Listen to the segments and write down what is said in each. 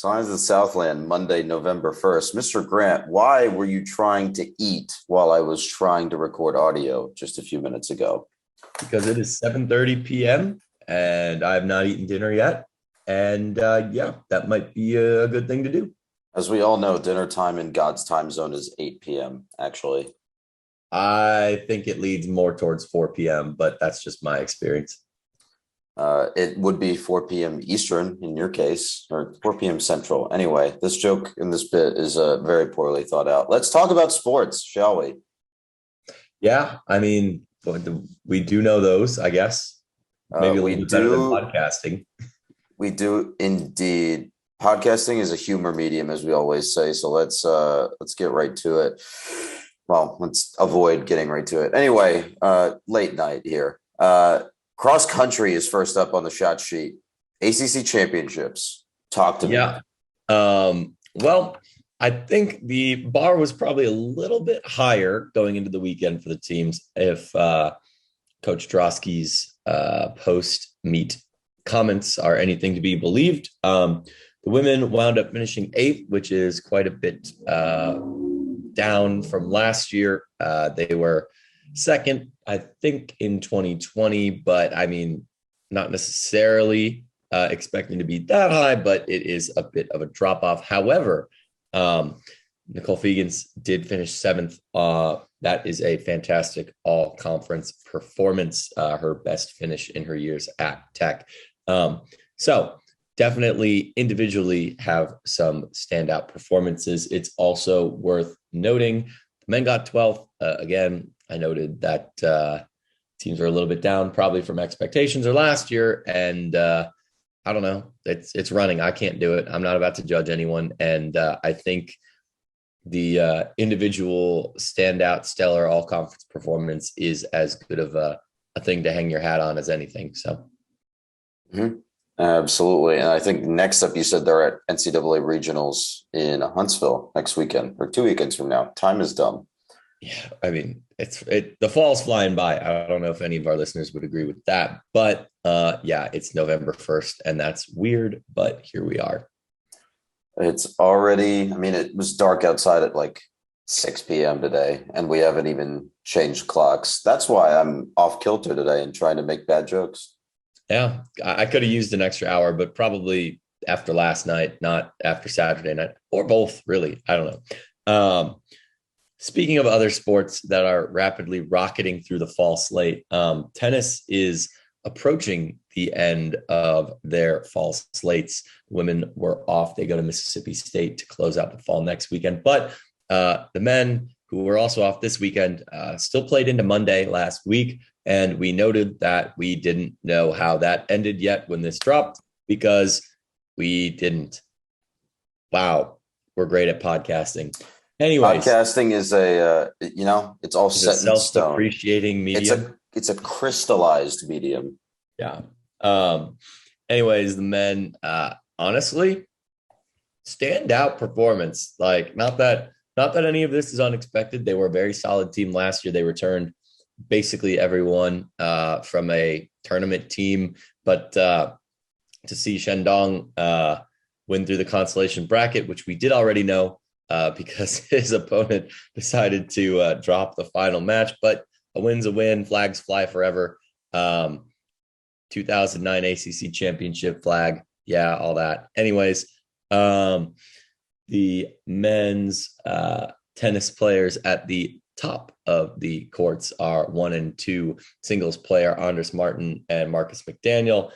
Signs of the Southland, Monday, November 1st. Mr. Grant, why were you trying to eat while I was trying to record audio just a few minutes ago? Because it is 7:30 p.m. and I have not eaten dinner yet. And yeah, that might be a good thing to do. As we all know, dinner time in God's time zone is 8 p.m., actually. I think it leads more towards 4 p.m., but that's just my experience. It would be 4 p.m. Eastern in your case, or 4 p.m. Central. Anyway, this joke in this bit is very poorly thought out. Let's talk about sports, shall we? Yeah, I mean, we do know those, I guess. Maybe a We little bit better than do, podcasting. we do indeed. Podcasting is a humor medium, as we always say. So let's get right to it. Well, let's avoid getting right to it. Anyway, late night here. Cross country is first up on the shot sheet. ACC championships. Talk to me. Yeah. Well, I think the bar was probably a little bit higher going into the weekend for the teams if Coach Drosky's post meet comments are anything to be believed. The women wound up finishing eighth, which is quite a bit down from last year. They were second, I think, in 2020, but I mean, not necessarily expecting to be that high, but it is a bit of a drop off. However, Nicole Fegans did finish seventh. That is a fantastic all conference performance, her best finish in her years at Tech. So definitely individually have some standout performances. It's also worth noting the men got 12th. Again, I noted that teams are a little bit down probably from expectations or last year. And I don't know. It's running. I can't do it. I'm not about to judge anyone. And I think the individual standout stellar all conference performance is as good of a thing to hang your hat on as anything. So. Mm-hmm. Absolutely. And I think next up, you said they're at NCAA regionals in Huntsville next weekend or 2 weekends from now. Time is dumb. Yeah, I mean, the fall's flying by. I don't know if any of our listeners would agree with that, but yeah, it's November 1st, and that's weird, but here we are. It's already, I mean, it was dark outside at like 6 p.m. today, and we haven't even changed clocks. That's why I'm off kilter today and trying to make bad jokes. Yeah, I could have used an extra hour, but probably after last night, not after Saturday night, or both, really. I don't know. Speaking of other sports that are rapidly rocketing through the fall slate, tennis is approaching the end of their fall slates. Women were off. They go to Mississippi State to close out the fall next weekend. But the men who were also off this weekend still played into Monday last week. And we noted that we didn't know how that ended yet when this dropped because we didn't. Wow, we're great at podcasting. Anyways, podcasting is it's all set in stone. Self-depreciating medium. It's a crystallized medium. Yeah. Anyways, the men, honestly, standout performance. Like, not that any of this is unexpected. They were a very solid team last year. They returned basically everyone from a tournament team, but to see Shandong win through the consolation bracket, which we did already know because his opponent decided to drop the final match, but a win's a win, flags fly forever. 2009 ACC championship flag. Yeah, all that. Anyways, the men's tennis players at the top of the courts are 1 and 2 singles player Andres Martin and Marcus McDaniel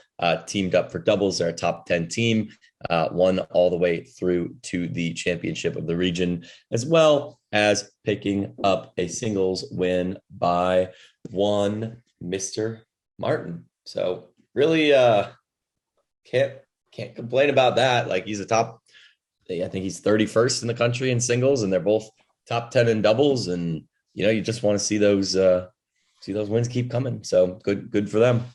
teamed up for doubles. They're a top 10 team, won all the way through to the championship of the region, as well as picking up a singles win by one Mr. Martin. So really can't complain about that. Like, he's I think he's 31st in the country in singles, and they're both top 10 in doubles. And, you just want to see those wins keep coming. So good for them.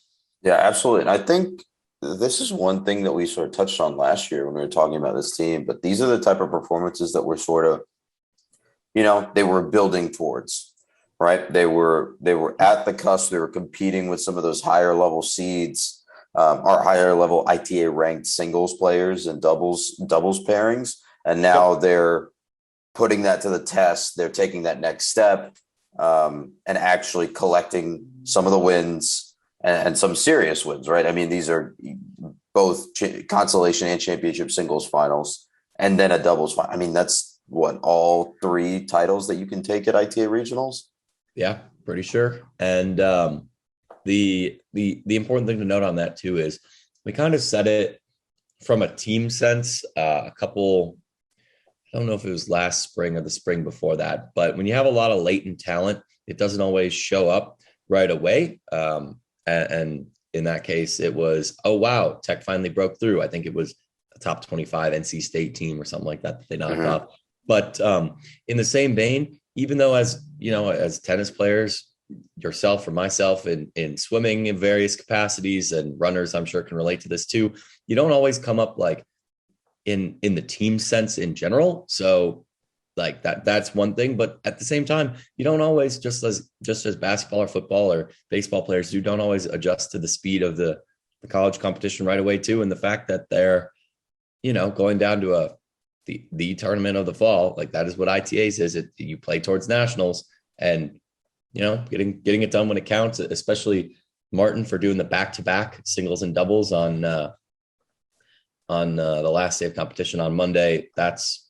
Yeah, absolutely. And I think this is one thing that we sort of touched on last year when we were talking about this team, but these are the type of performances that we're sort of, they were building towards, right? They were at the cusp. They were competing with some of those higher level seeds are higher level ITA ranked singles players and doubles pairings. And now they're putting that to the test. They're taking that next step and actually collecting some of the wins and some serious wins, right? I mean, these are both consolation and championship singles finals, and then a doubles final. I mean, that's what, all 3 titles that you can take at ITA regionals. Yeah, pretty sure. And the important thing to note on that too is we kind of said it from a team sense a couple. I don't know if it was last spring or the spring before that, but when you have a lot of latent talent, it doesn't always show up right away. And in that case, it was, oh, wow, Tech finally broke through. I think it was a top 25 NC State team or something like that they knocked off. But in the same vein, even though as tennis players, yourself or myself in swimming in various capacities, and runners, I'm sure, can relate to this too, you don't always come up like in the team sense in general. So like that's one thing, but at the same time, you don't always, just as basketball or football or baseball players do, don't always adjust to the speed of the college competition right away too. And the fact that they're, going down to the tournament of the fall, like that is what ITAs is. You play towards nationals, and getting it done when it counts, especially Martin for doing the back-to-back singles and doubles on the last day of competition on Monday. That's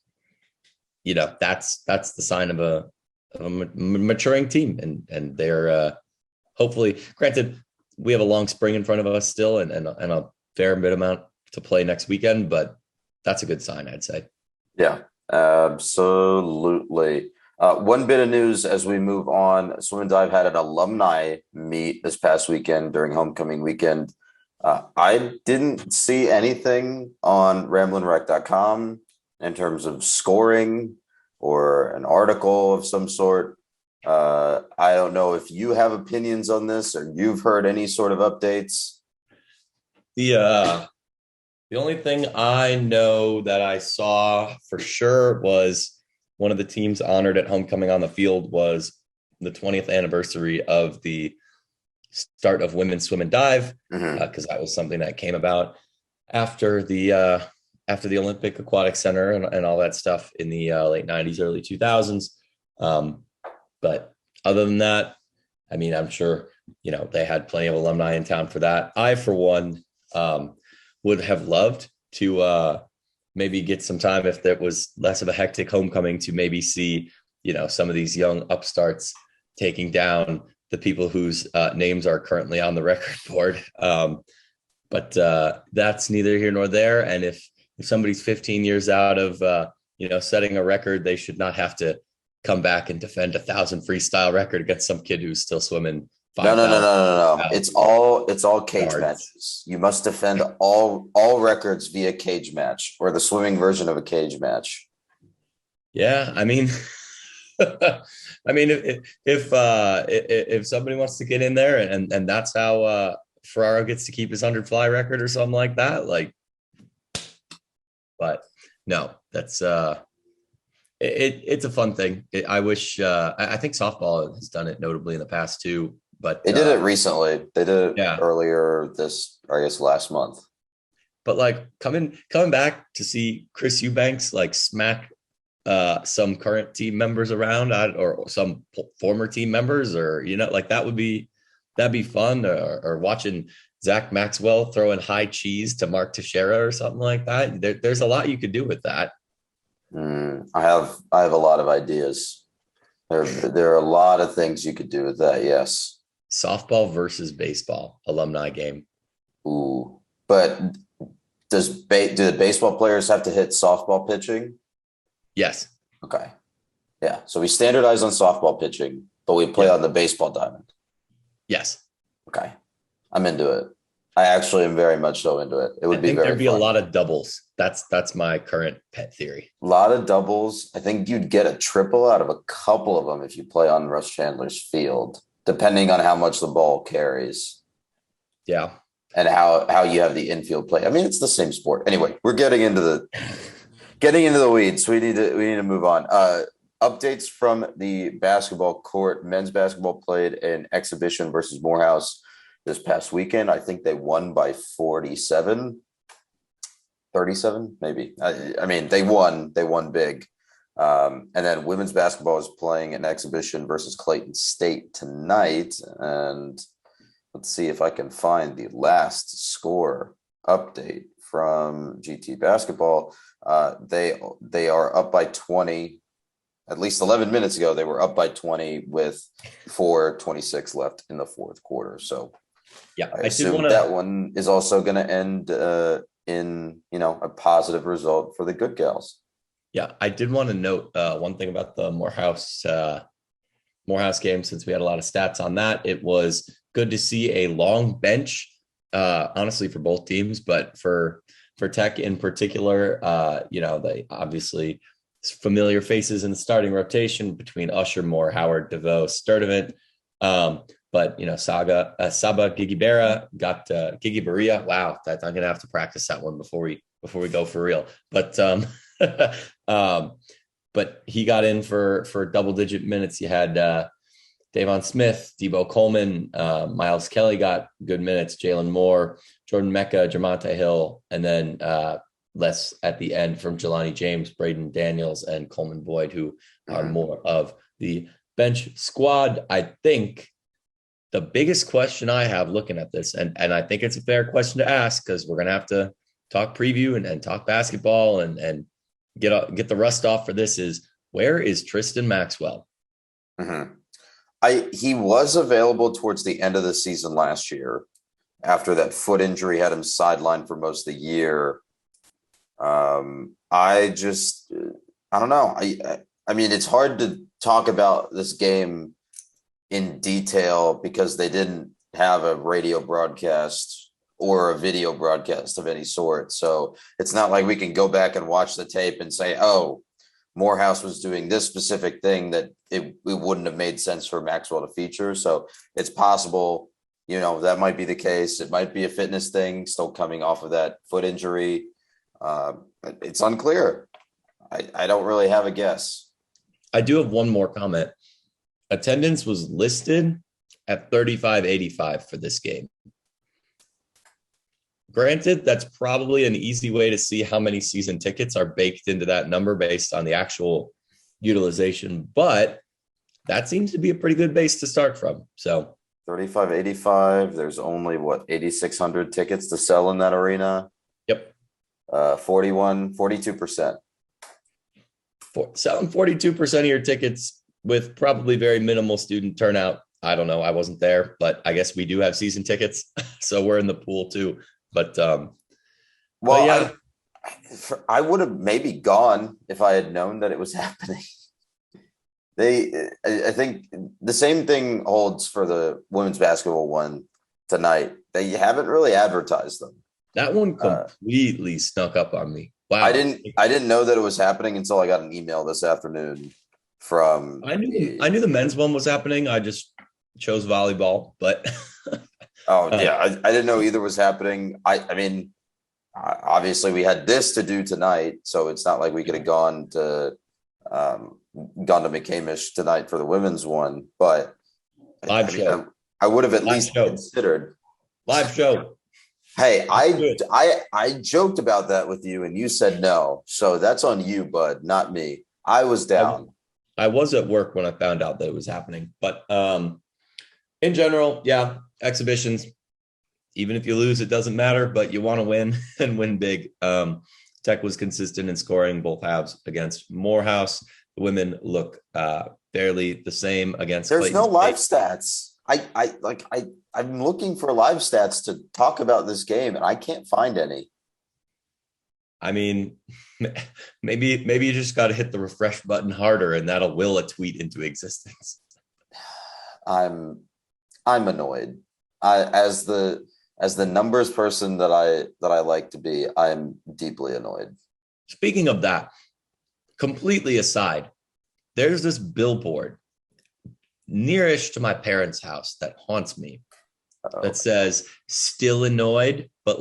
the sign of a maturing team, and they're hopefully, granted, we have a long spring in front of us still, and a fair bit amount to play next weekend, but that's a good sign, I'd say. Yeah, absolutely. One bit of news as we move on: Swim and Dive had an alumni meet this past weekend during homecoming weekend. I didn't see anything on ramblinrec.com in terms of scoring or an article of some sort. I don't know if you have opinions on this or you've heard any sort of updates. The only thing I know that I saw for sure was one of the teams honored at homecoming on the field was the 20th anniversary of the start of women's swim and dive, because that was something that came about after the Olympic Aquatic Center and all that stuff in the late 90s, early 2000s. But other than that, I mean, I'm sure, they had plenty of alumni in town for that. I, for one, would have loved to maybe get some time, if there was less of a hectic homecoming, to maybe see, some of these young upstarts taking down the people whose names are currently on the record board. But that's neither here nor there. And if somebody's 15 years out of, setting a record, they should not have to come back and defend 1,000 freestyle record against some kid who's still swimming. No. It's all cage matches. You must defend all records via cage match, or the swimming version of a cage match. Yeah, I mean, if somebody wants to get in there and that's how Ferraro gets to keep his 100 fly record or something like that, like, but no, that's it's a fun thing. I wish I think softball has done it notably in the past too. But they did it recently. They did it earlier last month. But like coming back to see Chris Eubanks like smack some current team members around, or some former team members, or like that'd be fun. Or watching Zach Maxwell throwing high cheese to Mark Teixeira or something like that. There's a lot you could do with that. I have a lot of ideas. There are a lot of things you could do with that. Yes. Softball versus baseball alumni game. Ooh, but do the baseball players have to hit softball pitching? Yes. Okay. Yeah. So we standardize on softball pitching, but we play on the baseball diamond. Yes. Okay. I'm into it. I actually am very much so into it. It would be very there'd be fun. A lot of doubles. That's my current pet theory. A lot of doubles. I think you'd get a triple out of a couple of them if you play on Russ Chandler's field, depending on how much the ball carries. Yeah. And how you have the infield play. I mean, it's the same sport. Anyway, we're getting into the weeds. We need to move on. Updates from the basketball court. Men's basketball played an exhibition versus Morehouse. this past weekend. I think they won by 47, 37, maybe. I mean, they won big. And then women's basketball is playing an exhibition versus Clayton State tonight. And let's see if I can find the last score update from GT basketball. They are up by 20. At least 11 minutes ago, they were up by 20 with 4:26 left in the fourth quarter. So yeah, I assume that one is also going to end in, a positive result for the good gals. Yeah, I did want to note one thing about the Morehouse game, since we had a lot of stats on that. It was good to see a long bench, honestly, for both teams, but for Tech in particular, they obviously familiar faces in the starting rotation between Usher, Moore, Howard, DeVoe, Sturdivant. But Saba Gigibera got Gigiberia. Wow, I'm gonna have to practice that one before we go for real. But but he got in for double-digit minutes. You had Davon Smith, Debo Coleman, Miles Kelly got good minutes, Jalen Moore, Jordan Mecca, Jamonte Hill, and then less at the end from Jelani James, Braden Daniels, and Coleman Boyd, who are more of the bench squad. I think the biggest question I have looking at this, and I think it's a fair question to ask, because we're going to have to talk preview and talk basketball and get the rust off for this, is where is Tristan Maxwell? He was available towards the end of the season last year. After that foot injury had him sidelined for most of the year. I don't know. I mean, it's hard to talk about this game in detail because they didn't have a radio broadcast or a video broadcast of any sort. So it's not like we can go back and watch the tape and say, oh, Morehouse was doing this specific thing that it wouldn't have made sense for Maxwell to feature. So it's possible, that might be the case. It might be a fitness thing, still coming off of that foot injury. It's unclear. I don't really have a guess. I do have one more comment. Attendance was listed at 3,585 for this game. Granted, that's probably an easy way to see how many season tickets are baked into that number based on the actual utilization, but that seems to be a pretty good base to start from. So 3,585, there's only 8,600 tickets to sell in that arena. Yep. 42%. Selling 42% of your tickets with probably very minimal student turnout. I don't know. I wasn't there, but I guess we do have season tickets. So we're in the pool too. But yeah. I would have maybe gone if I had known that it was happening. I think the same thing holds for the women's basketball one tonight. They haven't really advertised them. That one completely snuck up on me. Wow. I didn't know that it was happening until I got an email this afternoon from. I knew the men's one was happening. I just chose volleyball, but. Oh yeah, I didn't know either was happening. I mean, obviously we had this to do tonight, so it's not like we could have gone to McCamish tonight for the women's one. But I would have at least considered live show. Hey, I joked about that with you, and you said no. So that's on you, bud, not me. I was down. I was at work when I found out that it was happening, but in general, yeah. Exhibitions, even if you lose, it doesn't matter, but you want to win and win big. Tech was consistent in scoring both halves against Morehouse. The women look barely the same against There's Clayton no State. live stats. I'm looking for live stats to talk about this game, and I can't find any. I mean, maybe you just got to hit the refresh button harder, and that'll will a tweet into existence. I'm annoyed. As the numbers person that I like to be, I'm deeply annoyed. Speaking of that, completely aside, there's this billboard nearish to my parents' house that haunts me. That says "still annoyed," but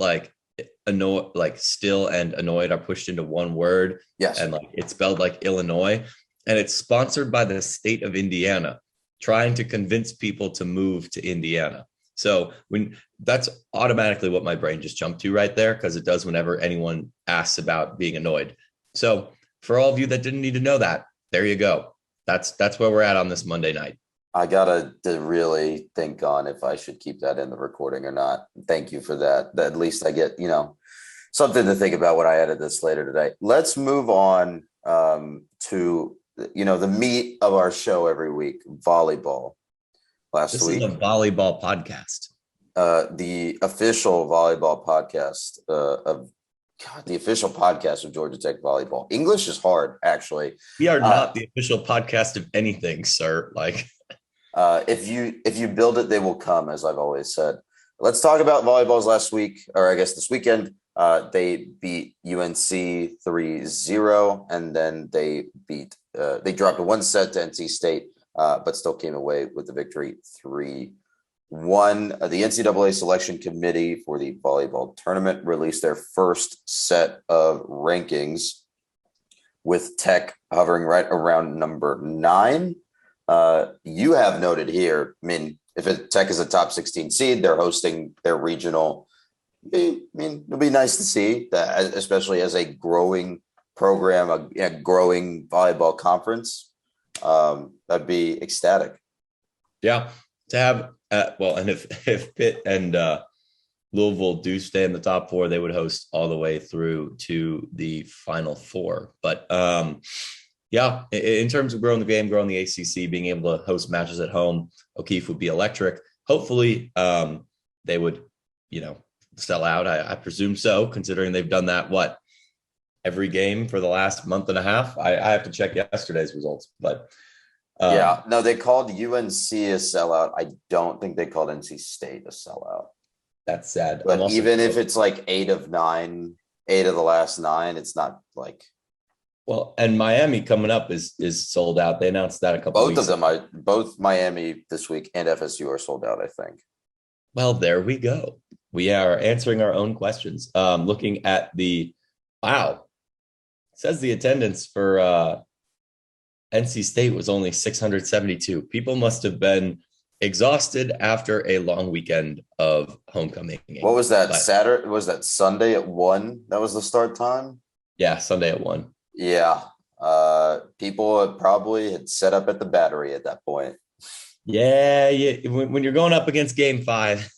still and annoyed are pushed into one word. Yes, and it's spelled like Illinois, and it's sponsored by the state of Indiana, trying to convince people to move to Indiana. So that's automatically what my brain just jumped to right there, because it does whenever anyone asks about being annoyed. So for all of you that didn't need to know that, there you go. That's where we're at on this Monday night. I gotta really think on if I should keep that in the recording or not. Thank you for that. At least I get, something to think about when I edit this later today. Let's move on to, the meat of our show every week, volleyball. This is a volleyball podcast. The official volleyball podcast the official podcast of Georgia Tech volleyball. English is hard, actually. We are not the official podcast of anything, sir. If you build it, they will come, as I've always said. Let's talk about volleyballs last week, or I guess this weekend. They beat UNC 3-0, and then they dropped one set to NC State, but still came away with the victory 3-1. The NCAA selection committee for the volleyball tournament released their first set of rankings, with Tech hovering right around number 9. You have noted here, if Tech is a top 16 seed, they're hosting their regional. It'll be nice to see that, especially as a growing program, a growing volleyball conference. That'd be ecstatic. Yeah, to have and if Pitt and Louisville do stay in the top 4, they would host all the way through to the Final Four. But yeah, in terms of growing the game, growing the ACC, being able to host matches at home, O'Keefe would be electric. Hopefully, they would, sell out. I presume so, considering they've done that, every game for the last month and a half. I have to check yesterday's results, but no, they called UNC a sellout. I don't think they called NC State a sellout. That's sad. But even if it's 8 of 9, 8 of the last 9, it's not like. Well, and Miami coming up is sold out. They announced that a couple. Both of them, both Miami this week and FSU are sold out, I think. Well, there we go. We are answering our own questions. Looking at it says the attendance for NC State was only 672. People must have been exhausted after a long weekend of homecoming. What was that? Saturday? Was that Sunday at 1? That was the start time? Yeah, Sunday at 1. Yeah. People probably had set up at the Battery at that point. Yeah. When you're going up against Game 5.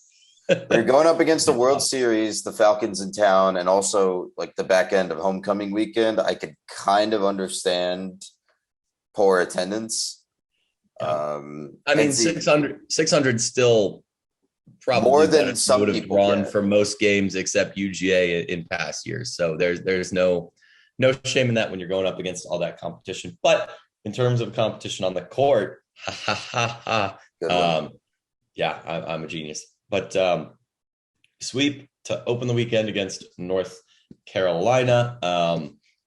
You're going up against the World Series, the Falcons in town, and also the back end of homecoming weekend. I could kind of understand poor attendance. 600 still probably more than some would have people drawn for most games except UGA in past years. So there's no shame in that when you're going up against all that competition. But in terms of competition on the court, I'm a genius. But sweep to open the weekend against North Carolina.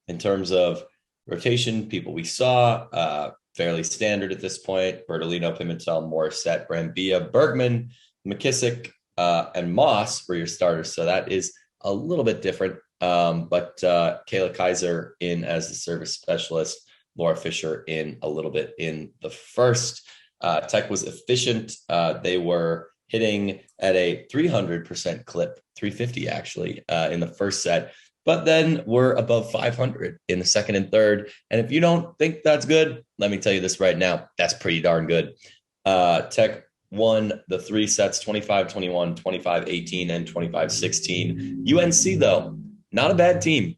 In terms of rotation, people we saw, fairly standard at this point: Bertolino, Pimentel, Morissette, Brambilla, Bergman, McKissick, and Moss were your starters. So that is a little bit different. But Kayla Kaiser in as the service specialist, Laura Fisher in a little bit in the first. Tech was efficient. They were hitting at a 300% clip, 350 actually, in the first set, but then we're above 500 in the second and third. And if you don't think that's good, let me tell you this right now, that's pretty darn good. Tech won the 3 sets, 25-21, 25-18, and 25-16. UNC, though, not a bad team,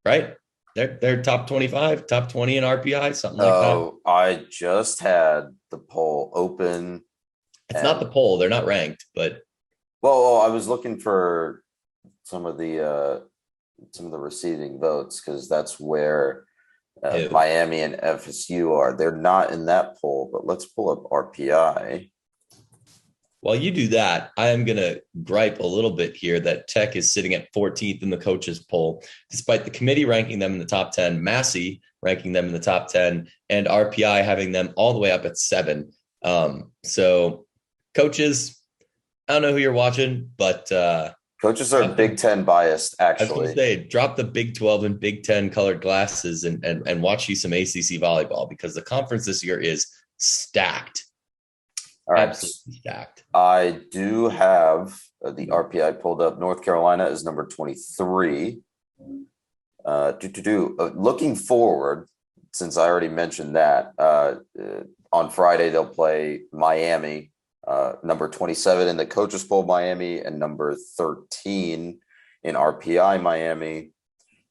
right? They're top 25, top 20 in RPI, something like that. Oh, I just had the poll open. It's not the poll. They're not ranked, but. Well, I was looking for some of the receiving votes, because that's where Miami and FSU are. They're not in that poll, but let's pull up RPI. While you do that, I am going to gripe a little bit here that Tech is sitting at 14th in the coaches poll, despite the committee ranking them in the top 10, Massey ranking them in the top 10, and RPI having them all the way up at 7. So coaches, I don't know who you're watching, but coaches are Big Ten biased, actually. I was going to say, drop the Big 12 and Big 10 colored glasses and watch you some ACC volleyball, because the conference this year is stacked. All right. Absolutely stacked. I do have the RPI pulled up. North Carolina is number 23. Looking forward, since I already mentioned that, on Friday they'll play Miami, number 27 in the coaches poll, Miami, and number 13 in RPI, Miami.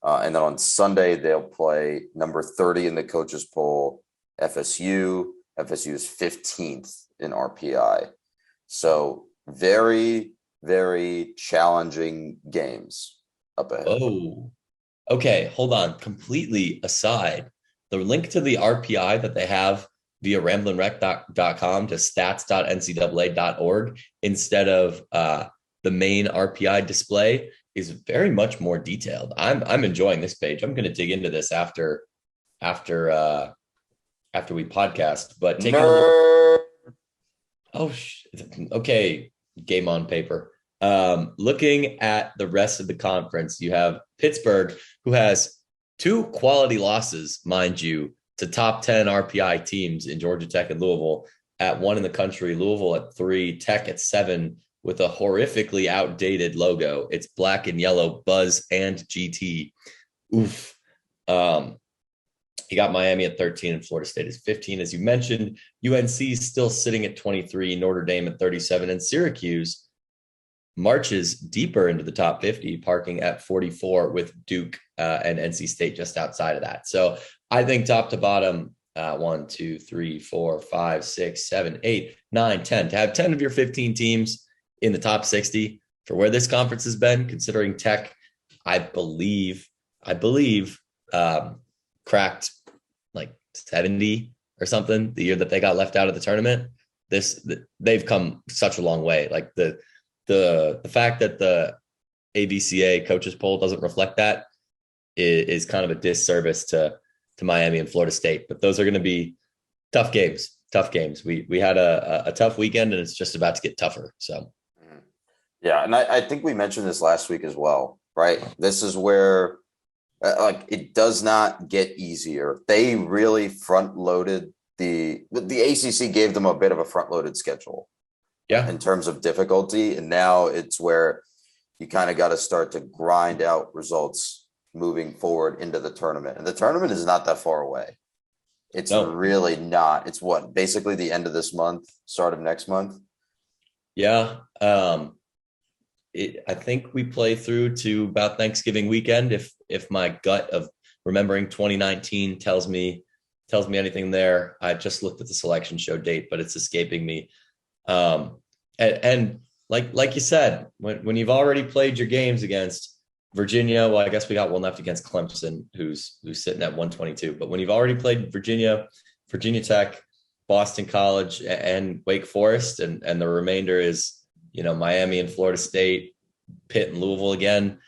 And then on Sunday they'll play number 30 in the coaches poll, FSU. FSU is 15th in RPI. So very, very challenging games up ahead. Oh, okay. Hold on. Completely aside, the link to the RPI that they have via ramblinrec.com to stats.ncaa.org instead of the main RPI display is very much more detailed. I'm enjoying this page. I'm going to dig into this after we podcast, but take a look. Oh, okay. Game on paper. Looking at the rest of the conference, you have Pittsburgh, who has 2 quality losses, mind you, to top 10 RPI teams in Georgia Tech and Louisville, at 1 in the country, Louisville at 3, Tech at 7, with a horrifically outdated logo. It's black and yellow, Buzz and GT. Oof. You got Miami at 13 and Florida State is 15. As you mentioned, UNC is still sitting at 23, Notre Dame at 37, and Syracuse marches deeper into the top 50, parking at 44 with Duke and NC State just outside of that. So I think top to bottom, 1, 2, 3, 4, 5, 6, 7, 8, 9, 10. To have 10 of your 15 teams in the top 60 for where this conference has been, considering Tech, I believe, cracked like 70 or something the year that they got left out of the tournament. They've come such a long way. Like the fact that the ABCA coaches poll doesn't reflect that is kind of a disservice to Miami and Florida State. But those are going to be tough games. We had a tough weekend, and it's just about to get tougher. So, yeah, and I think we mentioned this last week as well, right? This is where it does not get easier. They really front loaded the ACC gave them a bit of a front loaded schedule. Yeah, in terms of difficulty. And now it's where you kind of got to start to grind out results moving forward into the tournament. And the tournament is not that far away. It's really not. It's basically the end of this month, start of next month. Yeah. I think we play through to about Thanksgiving weekend. If my gut of remembering 2019 tells me anything there. I just looked at the selection show date, but it's escaping me. And like you said, when you've already played your games against Virginia, well, I guess we got one left against Clemson, who's sitting at 122. But when you've already played Virginia Tech, Boston College, and Wake Forest, and the remainder is, Miami and Florida State, Pitt and Louisville again.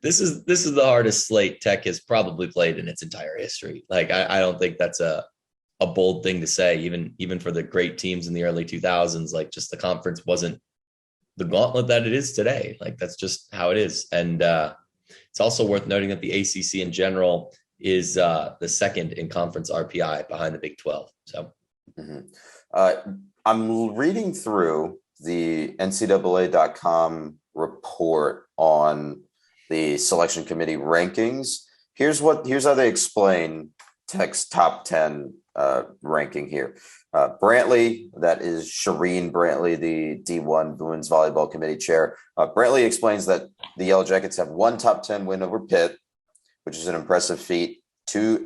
This is the hardest slate Tech has probably played in its entire history. Like, I don't think that's a bold thing to say, even for the great teams in the early 2000s. Like, just the conference wasn't the gauntlet that it is today. Like, that's just how it is. And it's also worth noting that the ACC in general is the second in conference RPI behind the Big 12. So I'm reading through the NCAA.com report on the selection committee rankings. Here's how they explain Tech's top 10 ranking here. Brantley, that is Shireen Brantley, the D1 Women's Volleyball Committee Chair. Brantley explains that the Yellow Jackets have 1 top 10 win over Pitt, which is an impressive feat, 2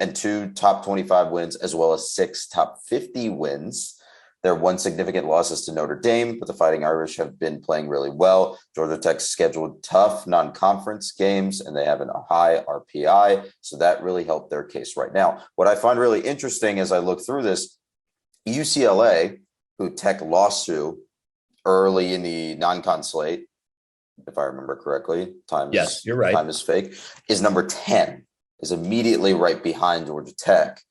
top 25 wins, as well as 6 top 50 wins. Their 1 significant loss is to Notre Dame, but the Fighting Irish have been playing really well. Georgia Tech scheduled tough non-conference games, and they have a high RPI, so that really helped their case right now. What I find really interesting as I look through this, UCLA, who Tech lost to early in the non-con slate, if I remember correctly, yes, you're right. Time is fake, is number 10, is immediately right behind Georgia Tech.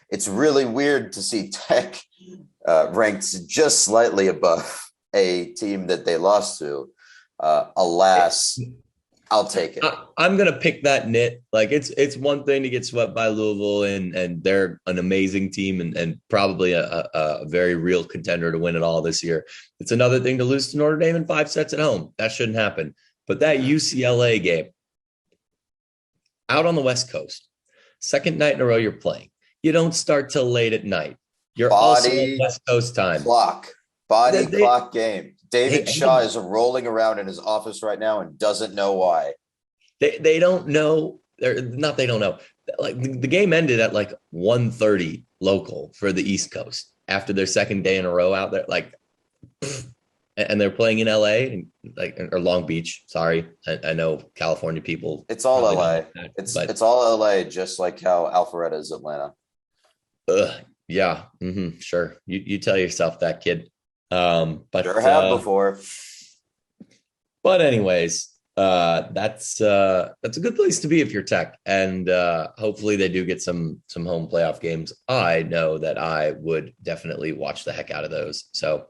It's really weird to see Tech ranked just slightly above a team that they lost to. Alas, I'll take it. I'm gonna pick that nit. Like it's one thing to get swept by Louisville, and they're an amazing team and probably a very real contender to win it all this year. It's another thing to lose to Notre Dame in 5 sets at home. That shouldn't happen. But that UCLA game out on the West Coast, second night in a row you're playing. You don't start till late at night. You're also on West Coast time. Body clock game. David Shaw is rolling around in his office right now and doesn't know why. They don't know. They're not. They don't know. Like the game ended at like 1:30 local for the East Coast after their second day in a row out there. Like, and they're playing in LA and like or Long Beach. Sorry, I know California people. It's all LA. It's all LA, just like how Alpharetta is Atlanta. Yeah, sure. You tell yourself that, kid. But sure have before. But anyways, that's a good place to be if you're Tech, and hopefully they do get some home playoff games. I know that I would definitely watch the heck out of those. So,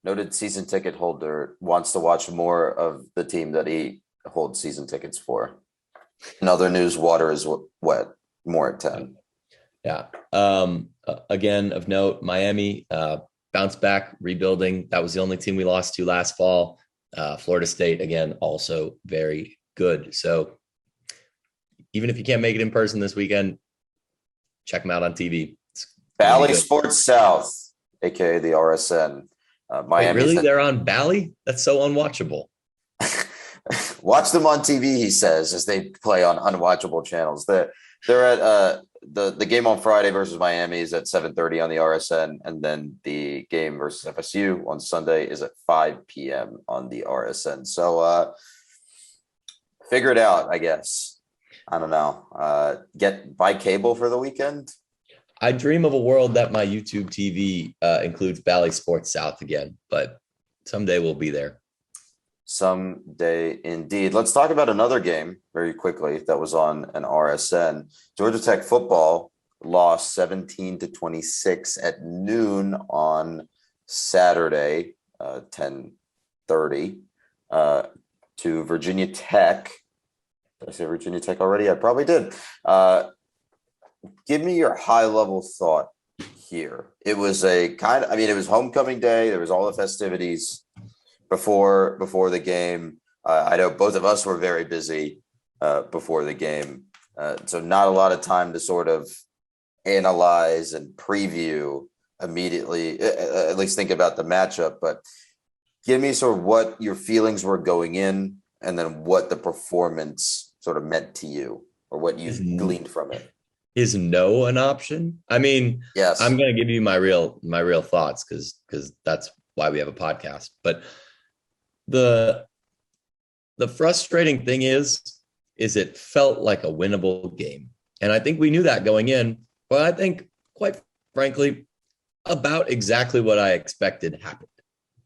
noted season ticket holder wants to watch more of the team that he holds season tickets for. In other news, water is wet. More at 10. Yeah. Again, of note, Miami bounced back, rebuilding. That was the only team we lost to last fall. Florida State, again, also very good. So even if you can't make it in person this weekend, check them out on TV. Bally Sports South, aka the RSN. Miami. Really? They're on Bally? That's so unwatchable. Watch them on TV, he says, as they play on unwatchable channels. They're at the game on Friday versus Miami is at 7:30 on the RSN, and then the game versus FSU on Sunday is at 5 p.m. on the RSN. So figure it out, I guess. I don't know. Buy cable for the weekend. I dream of a world that my YouTube TV includes Bally Sports South again, but someday we'll be there. Someday indeed. Let's talk about another game very quickly that was on an RSN. Georgia Tech football lost 17-26 at noon on Saturday, 10:30, to Virginia Tech. Did I say Virginia Tech already? I probably did. Give me your high-level thought here. It was it was homecoming day. There was all the festivities before the game. I know both of us were very busy before the game. So not a lot of time to sort of analyze and preview immediately, at least think about the matchup. But give me sort of what your feelings were going in and then what the performance sort of meant to you or what you gleaned from it. Is no an option? I mean, yes. I'm going to give you my real thoughts because that's why we have a podcast. But the frustrating thing is it felt like a winnable game. And I think we knew that going in, but I think quite frankly, about exactly what I expected happened.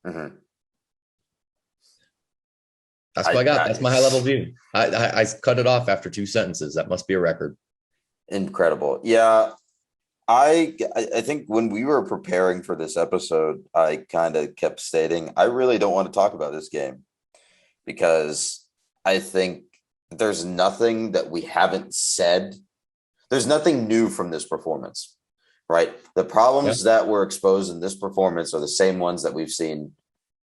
Mm-hmm. That's what I got. That's my high level view. I cut it off after 2 sentences. That must be a record. Incredible. Yeah. I think when we were preparing for this episode, I kind of kept stating, I really don't want to talk about this game because I think there's nothing that we haven't said. There's nothing new from this performance, right? The problems that were exposed in this performance are the same ones that we've seen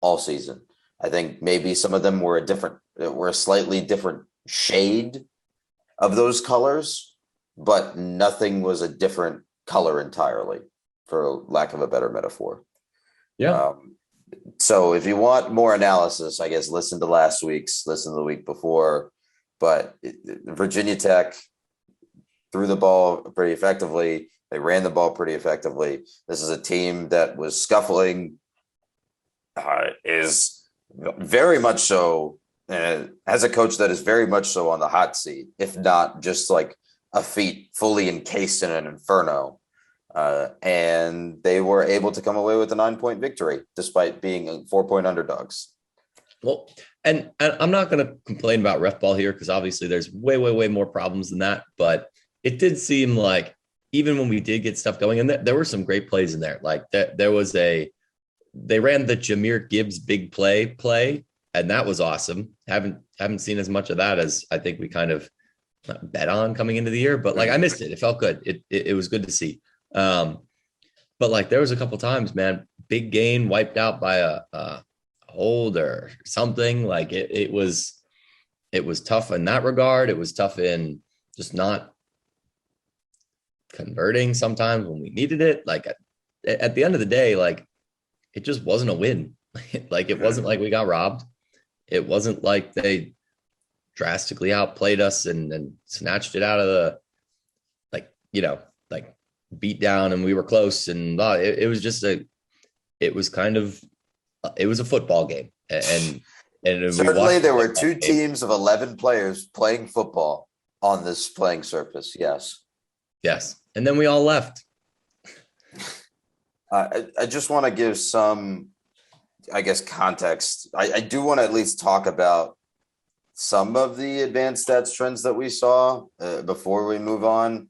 all season. I think maybe some of them were a slightly different shade of those colors, but nothing was a different color entirely, for lack of a better metaphor. Yeah. So if you want more analysis, I guess listen to last week's, listen to the week before. But Virginia Tech threw the ball pretty effectively. They ran the ball pretty effectively. This is a team that was scuffling, is very much so, has a coach that is very much so on the hot seat, if not just like a feet fully encased in an inferno. And they were able to come away with a 9-point victory despite being 4-point underdogs. Well, and I'm not going to complain about ref ball here because obviously there's way more problems than that. But it did seem like even when we did get stuff going, and there were some great plays in there. Like there was they ran the Jahmyr Gibbs big play, and that was awesome. Haven't seen as much of that as I think we kind of bet on coming into the year, but like I missed it. It felt good. It was good to see. But like there was a couple times, man, big gain wiped out by a hold or something. Like it was tough in that regard. It was tough in just not converting sometimes when we needed it. Like at the end of the day, like it just wasn't a win. Like it wasn't like we got robbed. It wasn't like they drastically outplayed us and snatched it out of the, like, like beat down and we were close. And it was just it was a football game. And certainly there were two teams of 11 players playing football on this playing surface. Yes. And then we all left. I just want to give some, I guess, context. I do want to at least talk about some of the advanced stats trends that we saw before we move on.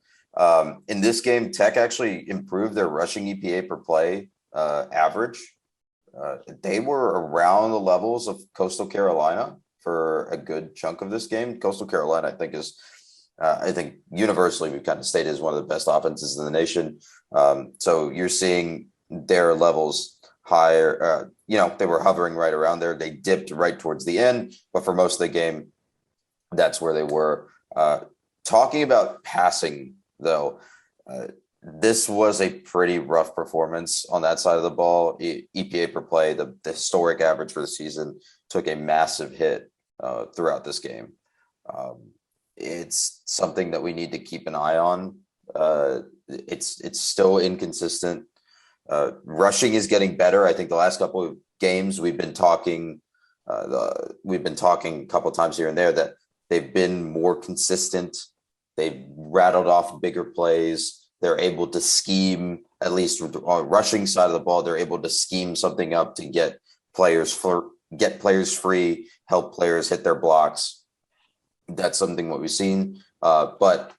In this game, Tech actually improved their rushing EPA per play average. They were around the levels of Coastal Carolina for a good chunk of this game. Coastal Carolina, I think universally we've kind of stated as one of the best offenses in the nation. So you're seeing their levels higher. They were hovering right around there. They dipped right towards the end, but for most of the game, that's where they were. Talking about passing, though, this was a pretty rough performance on that side of the ball. EPA per play, the historic average for the season, took a massive hit throughout this game. It's something that we need to keep an eye on. It's still inconsistent. Rushing is getting better. I think the last couple of games we've been talking a couple of times here and there that they've been more consistent. They've rattled off bigger plays. They're able to scheme, at least on the rushing side of the ball, they're able to scheme something up to get players free, help players hit their blocks. That's something what we've seen. But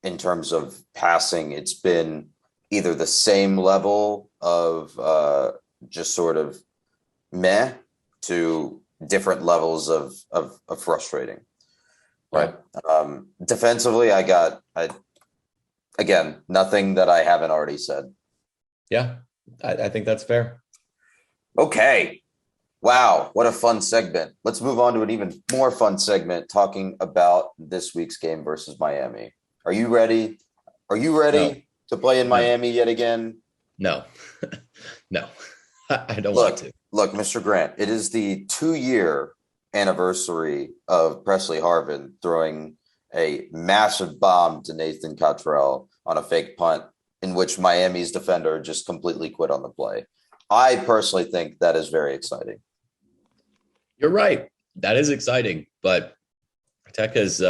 in terms of passing, it's been either the same level of just sort of meh to different levels of frustrating. Right. Defensively, again, nothing that I haven't already said. Yeah, I think that's fair. Okay. Wow, what a fun segment. Let's move on to an even more fun segment talking about this week's game versus Miami. Are you ready? No. To play in Miami yet again? No. No. I don't want to. Look, Mr. Grant, it is the 2-year anniversary of Presley Harvin throwing a massive bomb to Nathan Cottrell on a fake punt in which Miami's defender just completely quit on the play. I personally think that is very exciting. You're right. That is exciting, but Tech has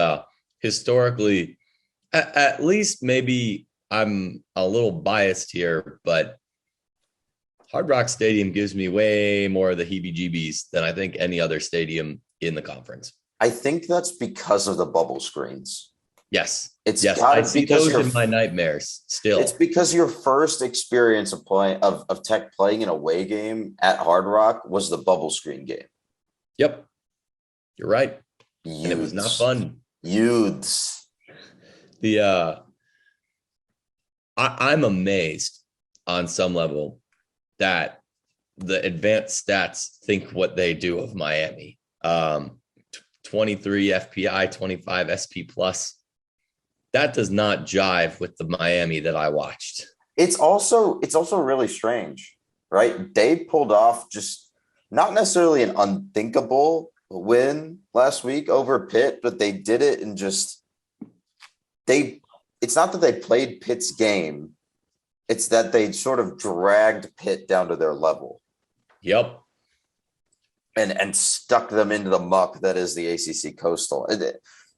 historically, at least maybe I'm a little biased here, but Hard Rock Stadium gives me way more of the heebie-jeebies than I think any other stadium in the conference. I think that's because of the bubble screens. Yes. Yes, I see those in my nightmares still. It's because your first experience of Tech playing an away game at Hard Rock was the bubble screen game. Yep. You're right. Youths. And it was not fun. Youths. I'm amazed on some level that the advanced stats think what they do of Miami. 23 FPI, 25 SP plus. That does not jive with the Miami that I watched. It's also really strange, right? They pulled off just not necessarily an unthinkable win last week over Pitt, but they did it and it's not that they played Pitt's game. It's that they sort of dragged Pitt down to their level. Yep. And stuck them into the muck that is the ACC Coastal.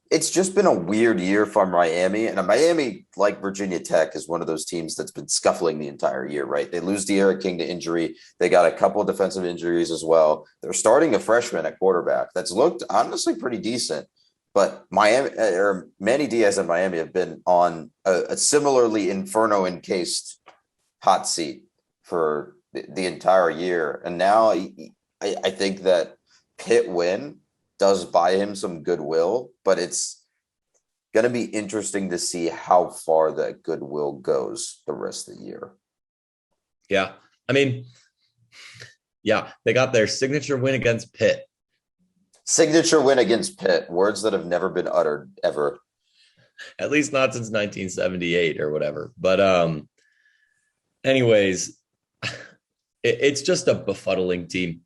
It's just been a weird year for Miami. And Miami, like Virginia Tech, is one of those teams that's been scuffling the entire year, right? They lose De'Aaron King to injury. They got a couple of defensive injuries as well. They're starting a freshman at quarterback that's looked honestly pretty decent. But Manny Diaz and Miami have been on a similarly inferno-encased hot seat for the entire year. And now I think that Pitt win does buy him some goodwill, but it's going to be interesting to see how far that goodwill goes the rest of the year. Yeah. I mean, yeah, they got their signature win against Pitt. Signature win against Pitt, words that have never been uttered ever. At least not since 1978 or whatever. But anyways, it's just a befuddling team.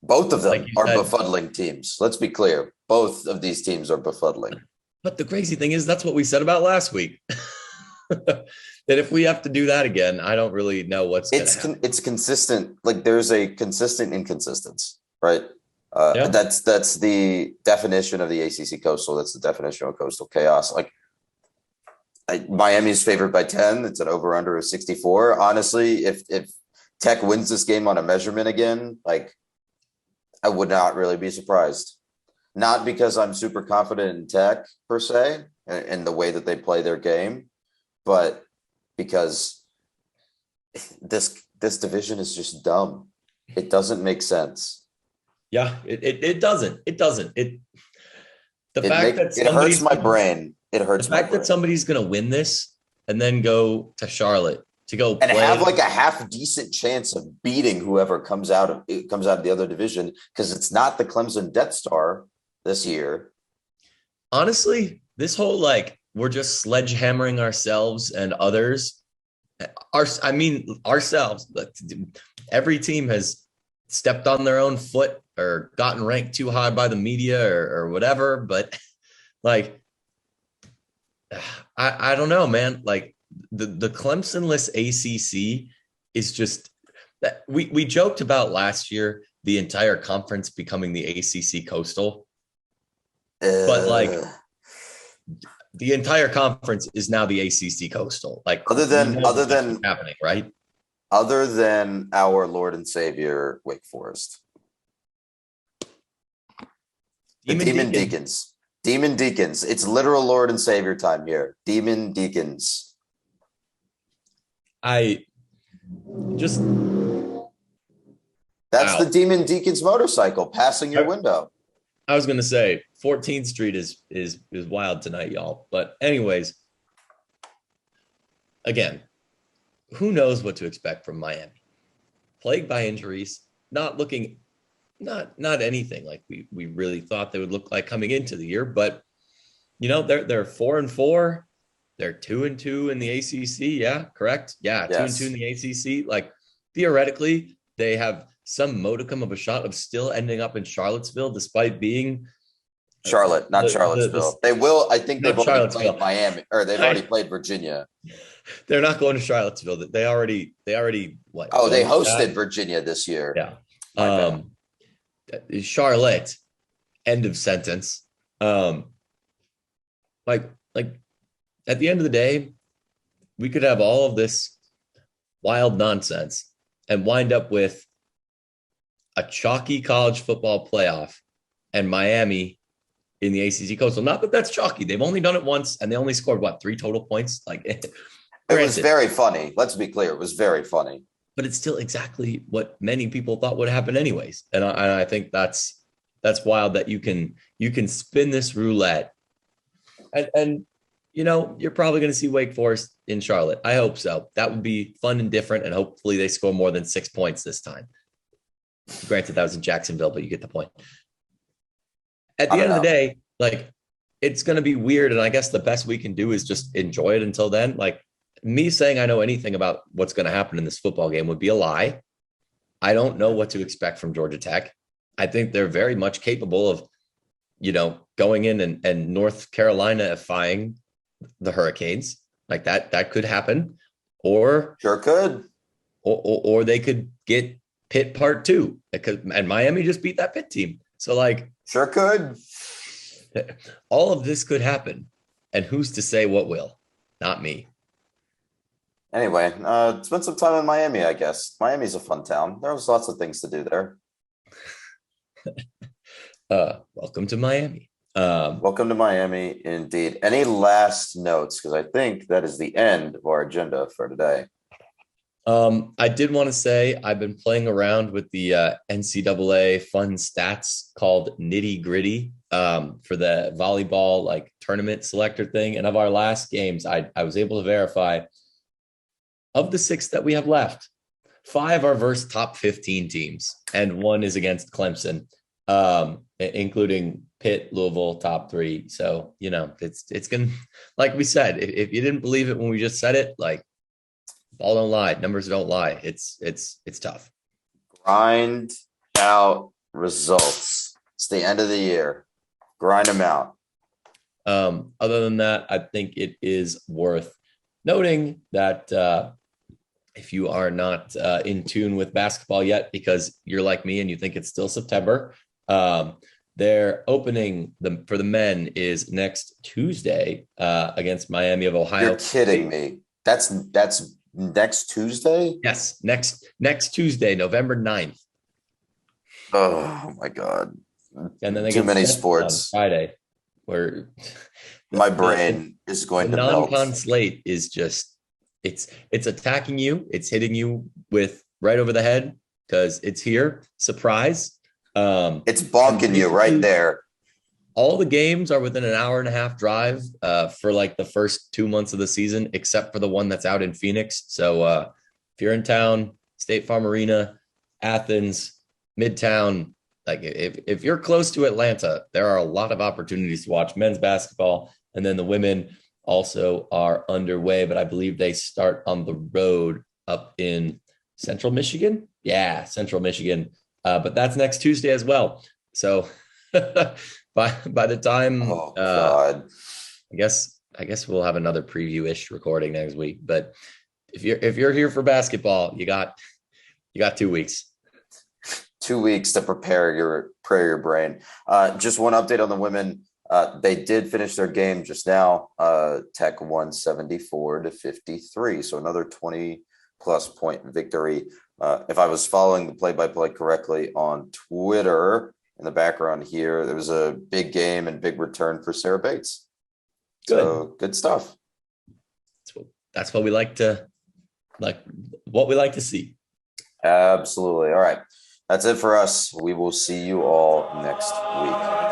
Both of them like are said, befuddling teams. Let's be clear. Both of these teams are befuddling. But the crazy thing is, that's what we said about last week. That if we have to do that again, I don't really know what's going to happen. It's consistent. Like there's a consistent inconsistency, right? Yeah. That's the definition of the ACC Coastal. That's the definition of coastal chaos. Like Miami's favored by 10. It's an over under of 64. Honestly, if Tech wins this game on a measurement again, like I would not really be surprised. Not because I'm super confident in Tech per se and the way that they play their game, but because this division is just dumb. It doesn't make sense. Yeah, it doesn't. It doesn't. It hurts my brain. It hurts the fact that somebody's going to win this and then go to Charlotte to go and play. Have like a half decent chance of beating whoever comes out of the other division, because it's not the Clemson Death Star this year. Honestly, this whole like we're just sledgehammering ourselves and others. Ourselves. Every team has stepped on their own foot or gotten ranked too high by the media or whatever. But like, I don't know, man. Like the Clemson-less ACC is just that we joked about last year, the entire conference becoming the ACC Coastal. But like the entire conference is now the ACC Coastal. Like other than happening, right? Other than our Lord and Savior, Wake Forest. Demon Deacons. Demon Deacons. It's literal Lord and Savior time here. Demon Deacons. That's the Demon Deacons motorcycle passing your window. I was going to say 14th Street is wild tonight, y'all. But anyways, again, who knows what to expect from Miami? Plagued by injuries, not looking, not anything like we really thought they would look like coming into the year. But you know, they're 4-4, they're 2-2 in the ACC. Yeah, correct. Yeah, yes. 2-2 in the ACC. Like theoretically, they have some modicum of a shot of still ending up in Charlottesville, despite being Charlotte, not Charlottesville. They will. I think they've already played Miami, or they've already played Virginia. They're not going to Charlottesville. They already what? Oh, they hosted Virginia this year. Yeah. Charlotte. End of sentence. Like at the end of the day, we could have all of this wild nonsense and wind up with a chalky college football playoff and Miami in the ACC Coastal. Not that that's chalky. They've only done it once and they only scored 3 total points. Like it was very funny. Let's be clear. It was very funny, but it's still exactly what many people thought would happen anyways. And I think that's wild that you can spin this roulette and you know, you're probably going to see Wake Forest in Charlotte. I hope so. That would be fun and different. And hopefully they score more than 6 points this time. Granted, that was in Jacksonville, but you get the point. At the end of the day, like, it's going to be weird. And I guess the best we can do is just enjoy it until then. Like, me saying I know anything about what's going to happen in this football game would be a lie. I don't know what to expect from Georgia Tech. I think they're very much capable of, you know, going in and North Carolina-ifying the Hurricanes. Like that could happen. Or sure could. Or they could get Pitt part 2. And Miami just beat that Pitt team. So like sure could. All of this could happen. And who's to say what will? Not me. Anyway, spend some time in Miami, I guess. Miami's a fun town. There's lots of things to do there. Welcome to Miami. Welcome to Miami, indeed. Any last notes? Because I think that is the end of our agenda for today. I did want to say I've been playing around with the NCAA fun stats called Nitty Gritty for the volleyball like tournament selector thing. And of our last games, I was able to verify of the 6 that we have left, 5 are versus top 15 teams, and 1 is against Clemson, including Pitt, Louisville, top 3. So, it's going to, like we said, if you didn't believe it when we just said it, like, ball don't lie, numbers don't lie. It's tough. Grind out results. It's the end of the year. Grind them out. Other than that, I think it is worth noting that if you are not in tune with basketball yet, because you're like me and you think it's still September, their opening for the men is next Tuesday against Miami of Ohio. You're kidding me. That's next Tuesday? Yes, next Tuesday, November 9th. Oh my God. And then they too get many sports. Friday, where my brain is going to melt. Non-con slate is just it's attacking you. It's hitting you with right over the head because it's here. Surprise. It's bonking you right there. All the games are within an hour and a half drive for like the first 2 months of the season, except for the one that's out in Phoenix. So if you're in town, State Farm Arena, Athens, Midtown, like if you're close to Atlanta, there are a lot of opportunities to watch men's basketball. And then the women also are underway, but I believe they start on the road up in Central Michigan. Yeah, Central Michigan. But that's next Tuesday as well. So by the time, God. I guess we'll have another preview-ish recording next week. But if you're here for basketball, you got 2 weeks. 2 weeks to prepare your brain. Just one update on the women. They did finish their game just now. Tech won 74-53. So another 20+ point victory. If I was following the play-by-play correctly on Twitter, in the background here, there was a big game and big return for Sarah Bates. Good. So good stuff. That's what we like to see. Absolutely. All right. That's it for us. We will see you all next week.